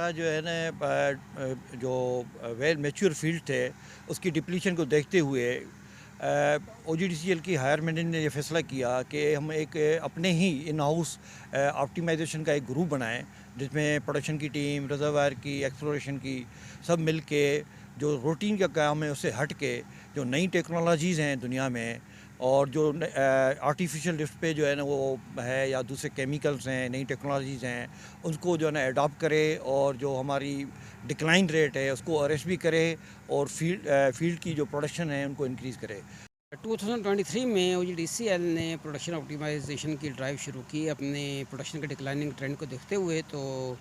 हमारा जो है ना जो वेल मैच्योर फील्ड थे उसकी डिप्लीशन को देखते हुए ओजीडीसीएल की हायर मैनेजमेंट ने ये फैसला किया कि हम एक अपने ही इन हाउस ऑप्टिमाइजेशन का एक ग्रुप बनाएं जिसमें प्रोडक्शन की टीम, रिजर्वायर की, एक्सप्लोरेशन की, सब मिल के जो रूटीन का काम है उससे हट के जो नई टेक्नोलॉजीज़ हैं दुनिया में और जो आर्टिफिशियल लिफ्ट पे जो है ना वो है या दूसरे केमिकल्स हैं, नई टेक्नोलॉजीज़ हैं, उसको जो है ना अडॉप्ट करे और जो हमारी डिक्लाइन रेट है उसको अरेस्ट भी करे और फील्ड की जो प्रोडक्शन है उनको इंक्रीज़ करे। 2023 में ओजीडीसीएल ने प्रोडक्शन ऑप्टिमाइजेशन की ड्राइव शुरू की अपने प्रोडक्शन के डिक्लाइनिंग ट्रेंड को देखते हुए। तो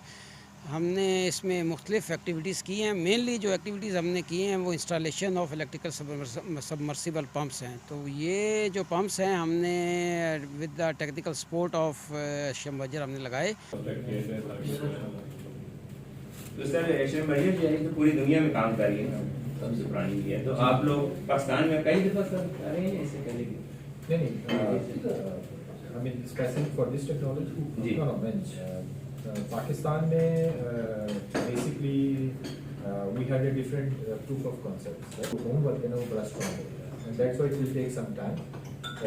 हमने इसमें मुख्तलिफ़ एक्टिविटीज़ की हैं। मेनली जो एक्टिविटीज़ हमने की हैं वो installation of electrical submersible pumps हैं। तो ये जो पंप्स हैं हमने with the technical support of शमवजर हमने लगाए। तो सर एशियन बजट जो है तो पूरी दुनिया में काम कर रही है, सबसे पुरानी भी है। तो आप लोग पाकिस्तान में कई दफ़ा सर कर रहे हैं इससे पहले भी? नहीं, I mean specific for this technology? Ji. No, Pakistan में basically we had a different proof of concept. So homework है ना वो बड़ा strong है, and that's why it will take some time.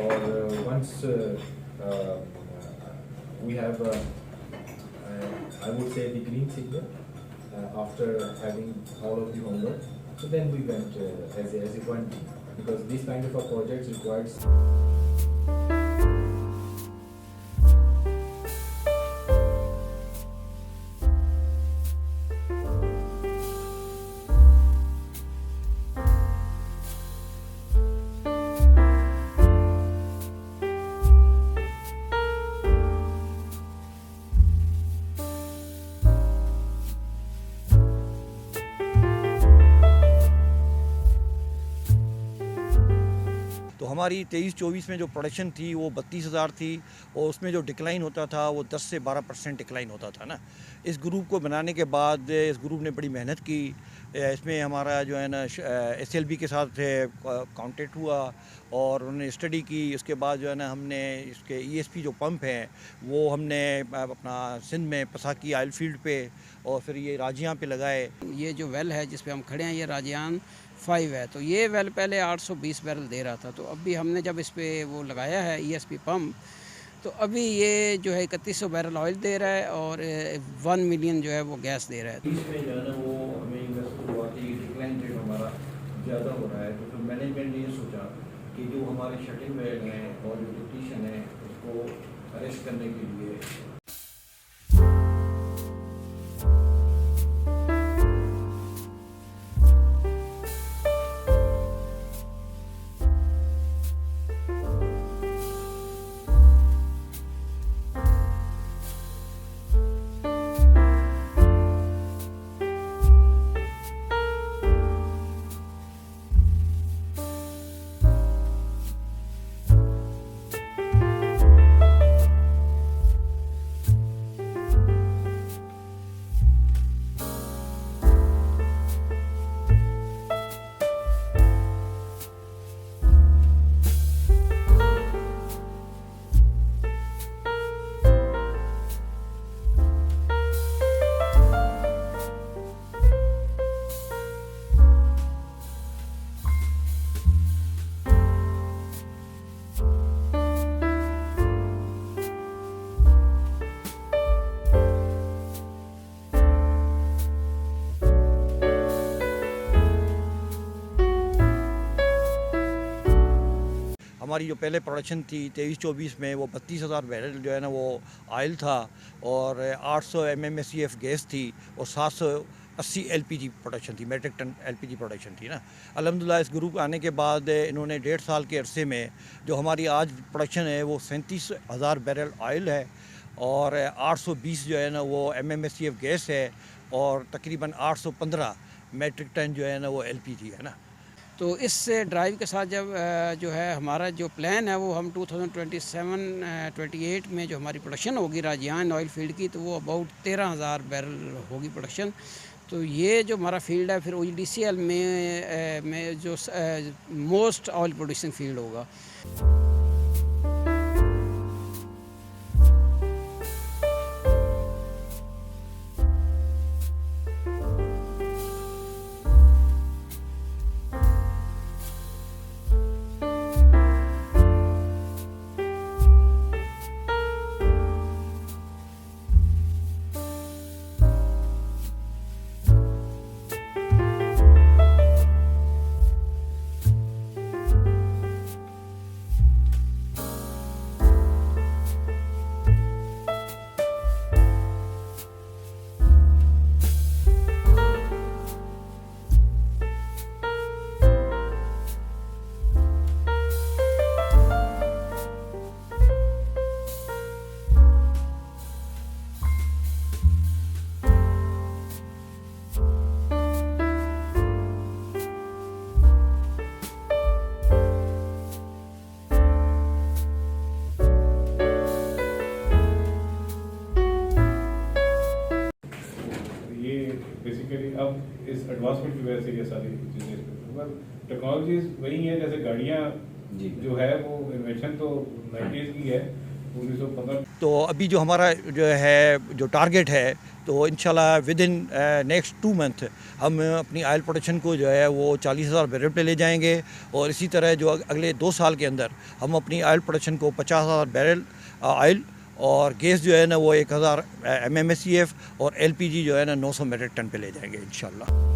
और once we have I would say the green signal after having all of the homework, so then we went as a one team, because this kind of a project requires तो हमारी 23-24 में जो production थी वो 32,000 थी और उसमें जो डिक्लाइन होता था वो 10 से 12% डिक्लाइन होता था ना। इस ग्रुप को बनाने के बाद इस ग्रुप ने बड़ी मेहनत की। इसमें हमारा जो है ना एसएलबी के साथ कांटेक्ट हुआ और उन्होंने स्टडी की। उसके बाद जो है ना हमने इसके ईएसपी जो पंप हैं वो हमने अपना सिंध में पसाकी आयल फील्ड पे और फिर ये राजियाँ पे लगाए। ये जो वेल है जिस पे हम खड़े हैं ये राजियान 5 है। तो ये वेल पहले 820 बैरल दे रहा था। तो अभी हमने जब इस पे वो लगाया है ईएसपी पंप, तो अभी ये जो है 3100 बैरल ऑयल दे रहा है और 1 मिलियन जो है वो गैस दे रहा है। इसमें जो है ना वो हमें इन्वेस्ट हुआ कि डिक्लाइन रेट हमारा ज़्यादा हो रहा है, तो फिर मैनेजमेंट ने ये सोचा कि जो हमारे शटिंग वेल हैं और जो डिप्लीशन है उसको अरेस्ट करने के लिए हमारी जो पहले प्रोडक्शन थी 23-24 में वो 32,000 बैरल जो है ना वो ऑयल था और 800 MMSCF गैस थी और 780 LPG प्रोडक्शन थी, मेट्रिक टन LPG प्रोडक्शन थी ना। अल्हम्दुलिल्लाह इस ग्रुप आने के बाद इन्होंने 1.5 साल के अरसे में जो हमारी आज प्रोडक्शन है वो 37,000 बैरल ऑयल है और 820 जो है ना वो MMSCF गैस है और तकरीबन 815 मेट्रिक टन जो है ना वो LPG है ना। तो इस ड्राइव के साथ जब जो है हमारा जो प्लान है वो हम 2027-28 में जो हमारी प्रोडक्शन होगी राजियान ऑयल फील्ड की, तो वो अबाउट 13,000 बैरल होगी प्रोडक्शन। तो ये जो हमारा फील्ड है फिर ओजीडीसीएल में जो मोस्ट ऑयल प्रोड्यूसिंग फील्ड होगा। एडवांसमेंट की वजह से ये सारी चीज़ें, पर टेक्नोलॉजीज वही है, जैसे गाड़ियाँ जो है वो इन्वेंशन तो 90s की है, 1915। तो अभी जो हमारा जो है जो टारगेट है, तो इंशाल्लाह विद इन नेक्स्ट 2 मंथ हम अपनी ऑयल प्रोडक्शन को जो है वो 40,000 बैरल पे ले जाएंगे, और इसी तरह जो अगले 2 साल के अंदर हम अपनी ऑयल प्रोडक्शन को 50,000 बैरल ऑयल, और गैस जो है ना वो 1,000 MMSCF, और LPG जो है ना 900 मेट्रिक टन पे ले जाएंगे इंशाल्लाह।